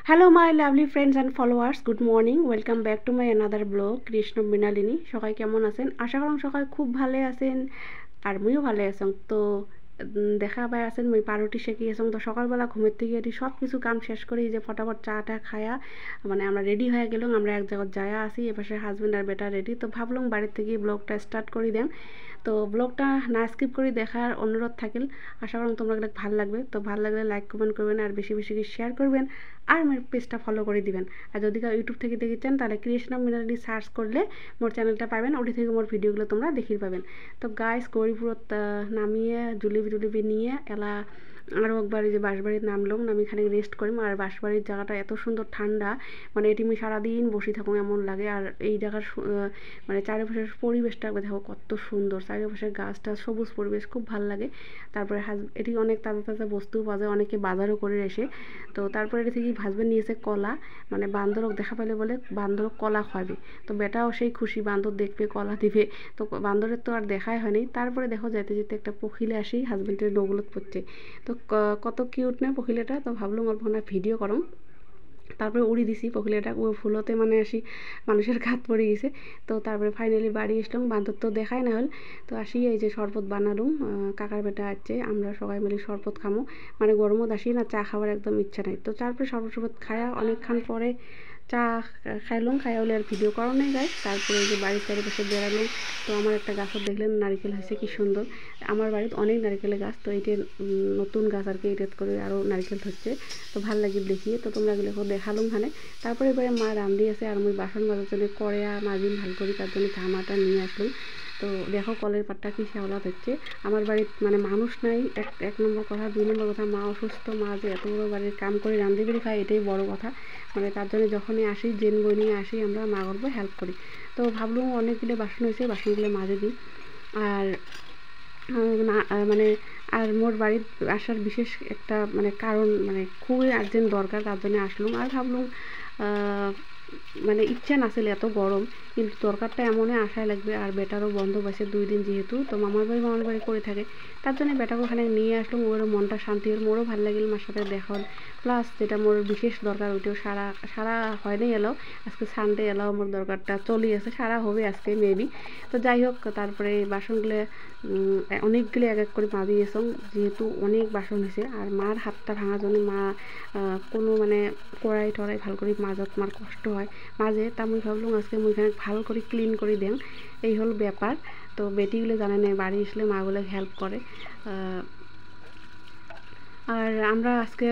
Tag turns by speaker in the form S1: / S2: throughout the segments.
S1: Hello my lovely friends and followers, good morning. Welcome back to my another blog Krishna Mrinalini. সবাই কেমন আছেন? আশা করুন সবাই খুব ভালো আছেন আর মুইও ভালো আছেন। তো দেখা পাই আছেন মই পাউরুটি সেকি আছেন। তো সকালবেলা ঘুমের থেকে এটি সব কিছু কাম শেষ করে যে ফটাফট চাটা খায়া মানে আমরা রেডি হয়ে গেলাম। আমরা এক জায়গায় যায়া আসি, এপাশে হাজব্যান্ড আর বেটা রেডি। তো ভাবলাম বাড়ির থেকে ব্লগটা স্টার্ট করে দেন। তো ব্লগটা না স্কিপ করে দেখার অনুরোধ থাকিল। আশা করুন তোমরা ভালো লাগবে। তো ভালো লাগলে লাইক কমেন্ট করবেন আর বেশি বেশি শেয়ার করবেন আর আমার পেজটা ফলো করে দিবেন। আর যদি ইউটিউব থেকে দেখেছেন তাহলে কৃষ্ণ মৃণালিনী সার্চ করলে মোর চ্যানেলটা পাবেন, ওটি থেকে মোর ভিডিওগুলো তোমরা দেখিয়ে পাবেন। তো গাইস গৌরীপুরত নামিয়ে জুলিবি নিয়ে এলা আরও একবার এই যে বাঁশবাড়ির নামলাম, আমি এখানে রেস্ট করি। আর বাঁশবাড়ির জায়গাটা এত সুন্দর ঠান্ডা, মানে এটি আমি সারাদিন বসে থাকুন এমন লাগে। আর এই জায়গার মানে চারিপাশের পরিবেশটা দেখো কত সুন্দর, চারিপাশের গাছটা সবুজ পরিবেশ খুব ভালো লাগে। তারপরে এটি অনেক তাজা তাজা বস্তুও পাওয়া যায়, অনেকে বাজারও করে এসে। তো তারপরে এটি থেকে হাজব্যান্ড নিয়েছে কলা, মানে বান্দরক দেখা পেলে বলে বান্দরক কলা খাওয়াবে। তো বেটাও সেই খুশি, বান্দর দেখবে কলা দিবে। তো বান্দরের তো আর দেখাই হয়নি। তারপরে দেখো যেতে যেতে একটা পখিলে আসি হাজব্যান্ডের নগুলত পড়ছে। তো কত কিউট না পখিলেটা। তো ভাবলাম অল্প না ভিডিও করম। তারপরে উড়ি দিছি পখিলেটা, ও ফুলতে মানে আসি মানুষের ঘাত পড়ে গেছে। তো তারপরে ফাইনালি বাড়ি আসলাম, বান্দর তো দেখাই না হল। তো আসি এই যে শরবত বানালুম, কাকার বেটা আছে, আমরা সবাই মিলে শরবত খামো। মানে গরমত আসি না, চা খাওয়ার একদম ইচ্ছা নাই। তো তারপরে শরবত খায়া অনেকক্ষণ পরে চা খাইলাম, খাইয়া হলে আর ভিডিও করা নেই গাই। তারপরে এই যে বাড়ির চারিপাশে বেড়ালাম। তো আমার একটা গাছত দেখলেন নারিকেল হয়েছে কি সুন্দর। আমার বাড়িতে অনেক নারিকেলের গাছ, তো এইটা নতুন গাছ আর কি, এটাত করে আরও নারিকেল হচ্ছে। তো ভাল লাগিল দেখিয়ে। তো তোমরা এগুলো দেখালুম খানে। তারপরে এবারে মা রান্ধি আছে আর আমি বাসন মাজার জন্য কড়া মাজিম ভাল করি, তার জন্য ঝামাটা নিয়ে আসলাম। তো দেখো কলের পাটটা কি শ্যাওলা হচ্ছে। আমার বাড়ির মানে মানুষ নাই, এক নম্বর কথা। 2 নম্বর কথা, মা অসুস্থ। মা যে এত বড় বাড়ির কাম করে রান্ধি বেড়ে খায়, এটাই বড় কথা। মানে তার জন্য যখনই আসি জেন বই নিয়ে আসি, আমরা মা করবো হেল্প করি। তো ভাবলাম অনেকগুলো বাসন হয়েছে, বাসনগুলো মাজে দিই। আর না মানে আর মোর বাড়ির আসার বিশেষ একটা মানে কারণ, মানে খুবই আর্জেন্ট দরকার, তার জন্য আসলাম। আর ভাবলাম মানে ইচ্ছা নাছিল এত গরম, কিন্তু দরকারটা এমনই আশায় লাগবে। আর বেটারও বন্ধ পাইছে 2 দিন যেহেতু, তো মামার বাড়ি করে থাকে, তার জন্য বেটাকে ওখানে নিয়ে আসলাম। ওরও মনটা শান্তি হল, মোরও ভালো লাগিল মার সাথে দেখা হল। প্লাস যেটা মোর বিশেষ দরকার ওইটাও সারা হয়নি এলাও। আজকে সানডে এলাও, মোর দরকারটা চলি আছে, সারা হবে আজকে মেবি। তো যাই হোক, তারপরে বাসনগুলো অনেকগুলো এক এক করে মাজিয়েছং, যেহেতু অনেক বাসন হয়েছে। আর মার হাতটা ভাঙার জন্য মা কোনো মানে কড়াই টড়াই ভাল করে মাজাত মার কষ্ট হয় মাঝে। তা আমি ভাবলাম আজকে মুই এখানে ভালো করে ক্লিন করে দেন, এই হল ব্যাপার। তো বেটিগুলো জানে না, বাড়ি আসলে মাগুলো হেল্প করে। আর আমরা আজকে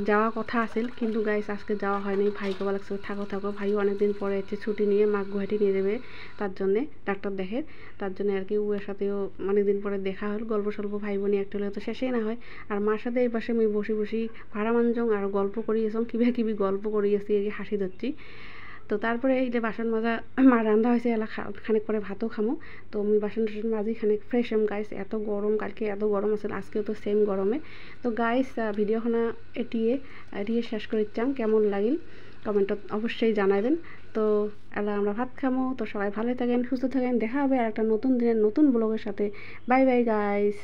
S1: যাওয়া কথা আছিল, কিন্তু গাইস আজকে যাওয়া হয়নি। ভাইকে বলা লাগছে থাকো। ভাইও অনেকদিন পরে এসে ছুটি নিয়ে মা গুয়াহাটি নিয়ে যাবে, তার জন্যে ডাক্তার দেখে। তার জন্য আর কি ওর সাথেও অনেকদিন পরে দেখা হল। গল্প স্বল্প ভাই বোনই একটা হলে তো শেষেই না হয়। আর মার সাথে এই পাশে আমি বসি ভাড়া মানজং আর গল্প করিয়েছং, কিবি গল্প করিয়েছি, হাসি ধরছি। তো তারপরে এই যে বাসন মাজা মা রান্ধা হয়েছে, এলা খানিক পরে ভাতও খামো। তো আমি বাসন টাসন মাজি খানিক ফ্রেশ হম গাইস। এত গরম, কালকে এত গরম আছে, আজকেও তো সেম গরমে। তো গাইস ভিডিওখানা এটিয়ে শেষ করে দিচ্ছাম। কেমন লাগিল কমেন্টত অবশ্যই জানাবেন। তো এলা আমরা ভাত খামো। তো সবাই ভালো থাকেন, সুস্থ থাকেন, দেখা হবে আর একটা নতুন দিনের নতুন ব্লগের সাথে। Bye bye guys.